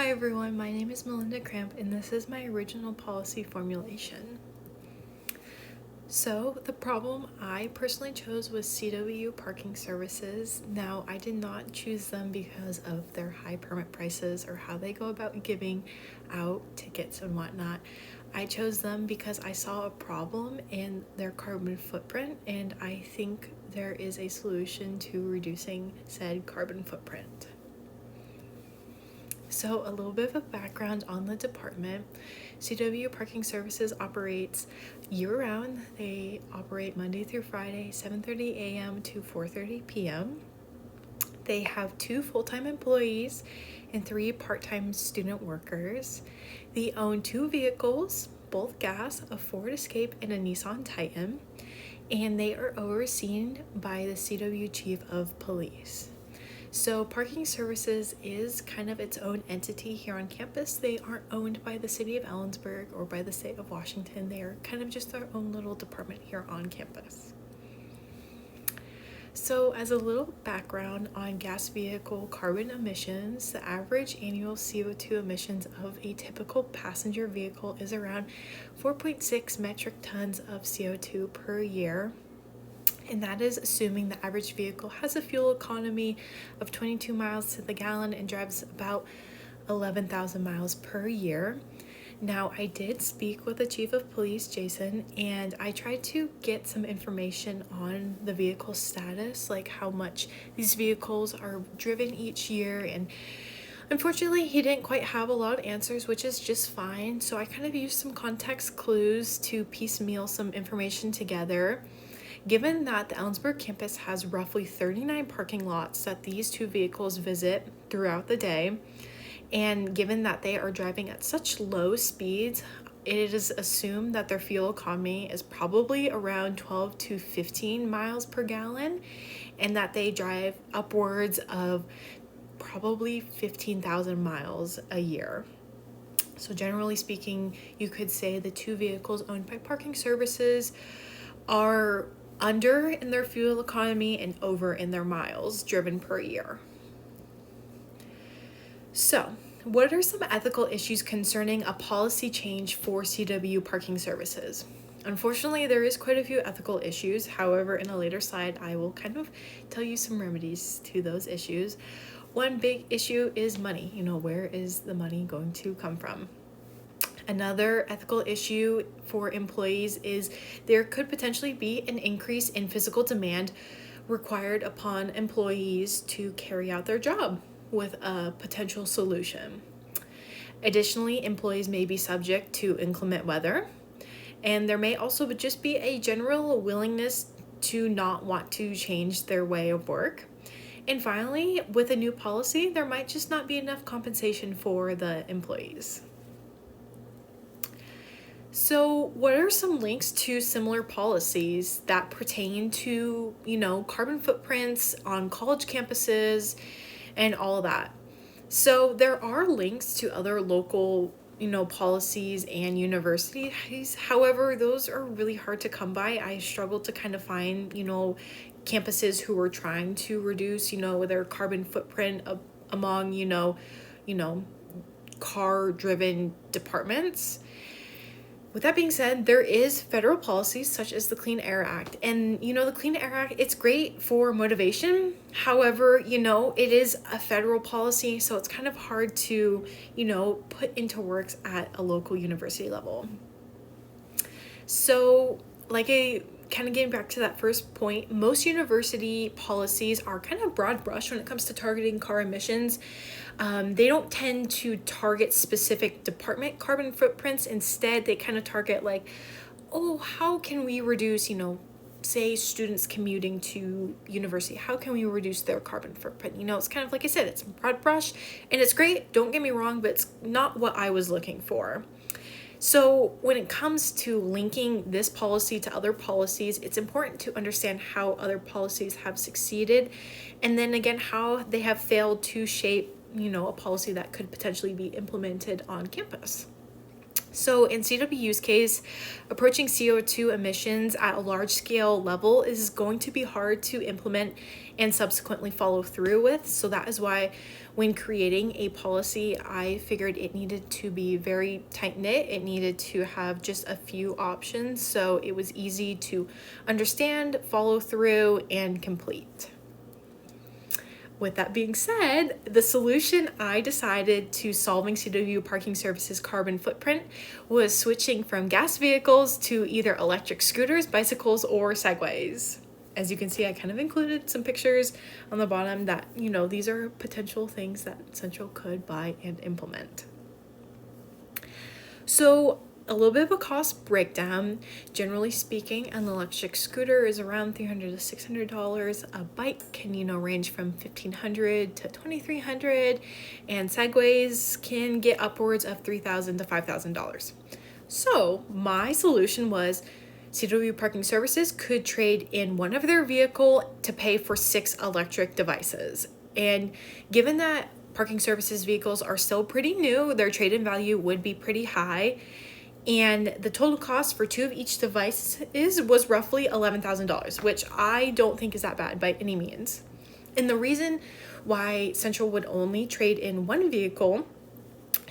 Hi everyone, my name is Melinda Cramp and this is my original policy formulation. So the problem I personally chose was CW parking services. Now I did not choose them because of their high permit prices or how they go about giving out tickets and whatnot. I chose them because I saw a problem in their carbon footprint and I think there is a solution to reducing said carbon footprint. So a little bit of a background on the department. CW Parking Services operates year-round. They operate Monday through Friday, 7:30 a.m. to 4:30 p.m. They have 2 full-time employees and 3 part-time student workers. They own 2 vehicles, both gas, a Ford Escape and a Nissan Titan, and they are overseen by the CW Chief of Police. So Parking Services is kind of its own entity here on campus. They aren't owned by the city of Ellensburg or by the state of Washington. They are kind of just their own little department here on campus. So as a little background on gas vehicle carbon emissions, the average annual CO2 emissions of a typical passenger vehicle is around 4.6 metric tons of CO2 per year. And that is assuming the average vehicle has a fuel economy of 22 miles to the gallon and drives about 11,000 miles per year. Now, I did speak with the Chief of Police, Jason, and I tried to get some information on the vehicle status, like how much these vehicles are driven each year, and unfortunately, he didn't quite have a lot of answers, which is just fine. So I kind of used some context clues to piecemeal some information together. Given that the Ellensburg campus has roughly 39 parking lots that these 2 vehicles visit throughout the day, and given that they are driving at such low speeds, it is assumed that their fuel economy is probably around 12 to 15 miles per gallon, and that they drive upwards of probably 15,000 miles a year. So generally speaking, you could say the 2 vehicles owned by Parking Services are under in their fuel economy and over in their miles driven per year. So, what are some ethical issues concerning a policy change for CW Parking Services? Unfortunately, there is quite a few ethical issues. However, in a later slide, I will kind of tell you some remedies to those issues. One big issue is money. Where is the money going to come from? Another ethical issue for employees is there could potentially be an increase in physical demand required upon employees to carry out their job with a potential solution. Additionally, employees may be subject to inclement weather, and there may also just be a general willingness to not want to change their way of work. And finally, with a new policy, there might just not be enough compensation for the employees. So what are some links to similar policies that pertain to, carbon footprints on college campuses and all that? So there are links to other local, policies and universities. However, those are really hard to come by. I struggled to kind of find, campuses who are trying to reduce, their carbon footprint among, car-driven departments. With that being said, there is federal policies such as the Clean Air Act. And, the Clean Air Act, it's great for motivation. However, it is a federal policy, so it's kind of hard to, put into works at a local university level. So, kind of getting back to that first point, most university policies are kind of broad brush when it comes to targeting car emissions. They don't tend to target specific department carbon footprints. Instead, they kind of target how can we reduce, say students commuting to university, how can we reduce their carbon footprint? It's kind of like I said, it's broad brush and it's great, don't get me wrong, but it's not what I was looking for. So when it comes to linking this policy to other policies, it's important to understand how other policies have succeeded, and then again, how they have failed to shape, a policy that could potentially be implemented on campus. So in CWU's case, approaching CO2 emissions at a large scale level is going to be hard to implement and subsequently follow through with. So that is why when creating a policy, I figured it needed to be very tight knit. It needed to have just a few options so it was easy to understand, follow through, and complete. With that being said, the solution I decided to solving CW parking services carbon footprint was switching from gas vehicles to either electric scooters, bicycles, or segways. As you can see, I kind of included some pictures on the bottom that, these are potential things that Central could buy and implement. So a little bit of a cost breakdown. Generally speaking, an electric scooter is around $300 to $600. A bike can, range from $1,500 to $2,300, and segways can get upwards of $3,000 to $5,000. So my solution was CW Parking Services could trade in one of their vehicle to pay for 6 electric devices. And given that parking services vehicles are still pretty new, their trade-in value would be pretty high. And the total cost for 2 of each device was roughly $11,000, which I don't think is that bad by any means. And the reason why Central would only trade in one vehicle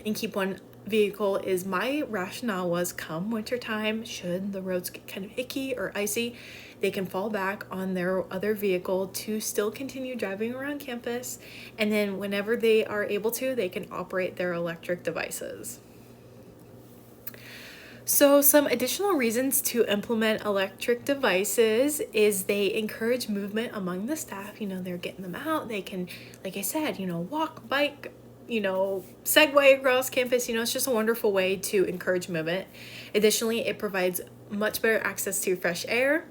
and keep one vehicle is my rationale was come wintertime, should the roads get kind of icky or icy, they can fall back on their other vehicle to still continue driving around campus. And then whenever they are able to, they can operate their electric devices. So some additional reasons to implement electric devices is they encourage movement among the staff. They're getting them out. They can, like I said, walk, bike, segue across campus. It's just a wonderful way to encourage movement. Additionally, it provides much better access to fresh air.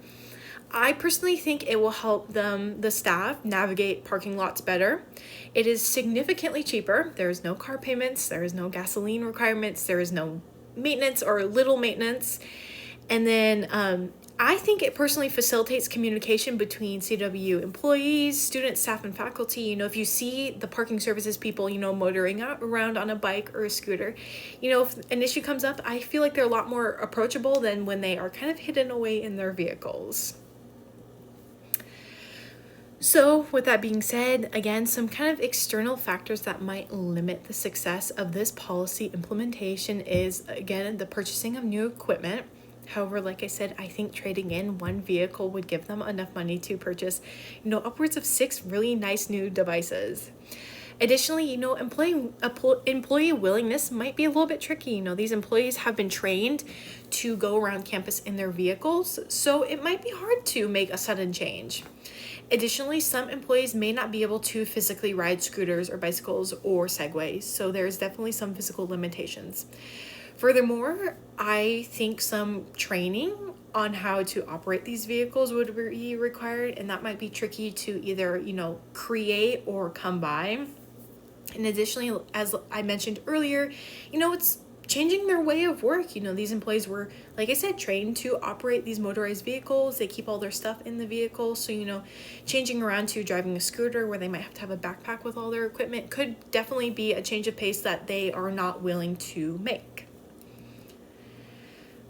I personally think it will help the staff, navigate parking lots better. It is significantly cheaper. There is no car payments. There is no gasoline requirements. There is no maintenance or little maintenance. And then I think it personally facilitates communication between CW employees, students, staff, and faculty. If you see the parking services people, motoring around on a bike or a scooter, if an issue comes up, I feel like they're a lot more approachable than when they are kind of hidden away in their vehicles. So with that being said, again, some kind of external factors that might limit the success of this policy implementation is, again, the purchasing of new equipment. However, like I said, I think trading in one vehicle would give them enough money to purchase, upwards of 6 really nice new devices. Additionally, employee willingness might be a little bit tricky. These employees have been trained to go around campus in their vehicles, so it might be hard to make a sudden change. Additionally, some employees may not be able to physically ride scooters or bicycles or segways, so there's definitely some physical limitations. Furthermore, I think some training on how to operate these vehicles would be required, and that might be tricky to either, create or come by. And additionally, as I mentioned earlier, it's changing their way of work. These employees were, like I said, trained to operate these motorized vehicles. They keep all their stuff in the vehicle. So, changing around to driving a scooter where they might have to have a backpack with all their equipment could definitely be a change of pace that they are not willing to make.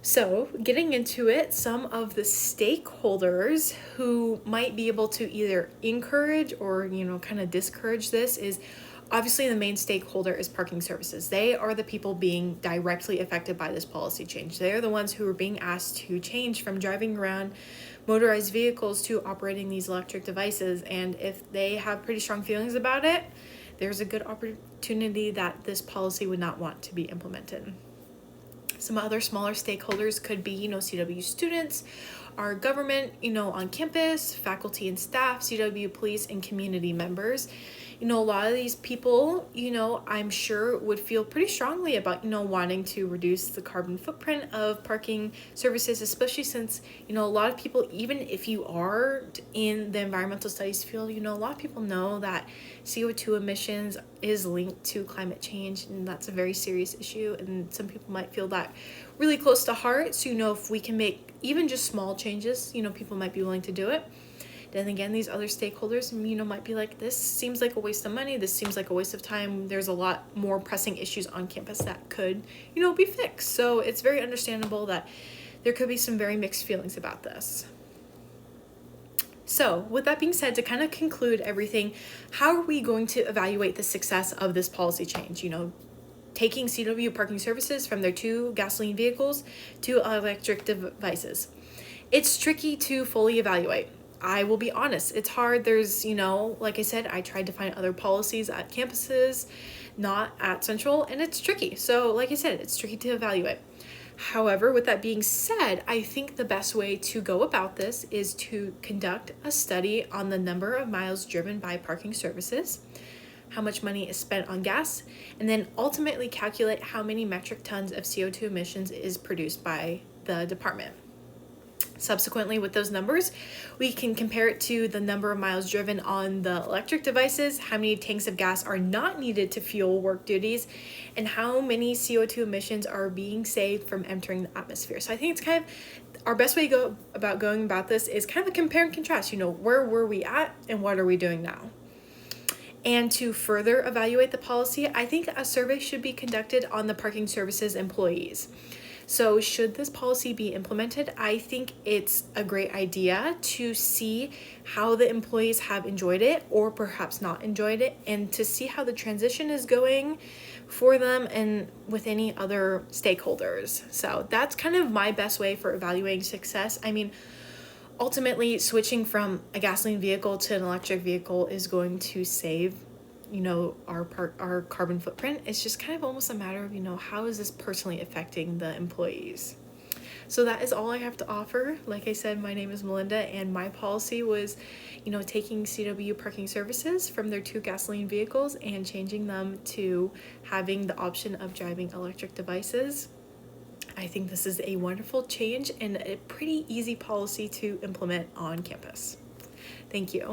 So getting into it, some of the stakeholders who might be able to either encourage or, kind of discourage this is obviously the main stakeholder is parking services. They are the people being directly affected by this policy change. They are the ones who are being asked to change from driving around motorized vehicles to operating these electric devices. And if they have pretty strong feelings about it, there's a good opportunity that this policy would not want to be implemented. Some other smaller stakeholders could be, CW students, our government, on campus, faculty and staff, CW police, and community members. A lot of these people, I'm sure would feel pretty strongly about, wanting to reduce the carbon footprint of parking services, especially since, a lot of people, even if you are in the environmental studies field, a lot of people know that CO2 emissions is linked to climate change, and that's a very serious issue. And some people might feel that really close to heart. So, if we can make even just small changes, people might be willing to do it. Then again, these other stakeholders, might be like, this seems like a waste of money. This seems like a waste of time. There's a lot more pressing issues on campus that could, be fixed. So it's very understandable that there could be some very mixed feelings about this. So with that being said, to kind of conclude everything, how are we going to evaluate the success of this policy change? Taking CW parking services from their 2 gasoline vehicles to electric devices. It's tricky to fully evaluate. I will be honest, it's hard. There's, like I said, I tried to find other policies at campuses, not at Central, and it's tricky. So like I said, it's tricky to evaluate. However, with that being said, I think the best way to go about this is to conduct a study on the number of miles driven by parking services, how much money is spent on gas, and then ultimately calculate how many metric tons of CO2 emissions is produced by the department. Subsequently, with those numbers, we can compare it to the number of miles driven on the electric devices, how many tanks of gas are not needed to fuel work duties, and how many CO2 emissions are being saved from entering the atmosphere. So I think it's kind of our best way to going about this is kind of a compare and contrast, where were we at and what are we doing now? And to further evaluate the policy, I think a survey should be conducted on the parking services employees. So should this policy be implemented, I think it's a great idea to see how the employees have enjoyed it or perhaps not enjoyed it, and to see how the transition is going for them and with any other stakeholders. So that's kind of my best way for evaluating success. Ultimately, switching from a gasoline vehicle to an electric vehicle is going to save our carbon footprint. It's just kind of almost a matter of how is this personally affecting the employees. So that is all I have to offer. Like I said, my name is Melinda, and my policy was taking CW parking services from their 2 gasoline vehicles and changing them to having the option of driving electric devices. I think this is a wonderful change and a pretty easy policy to implement on campus. Thank you.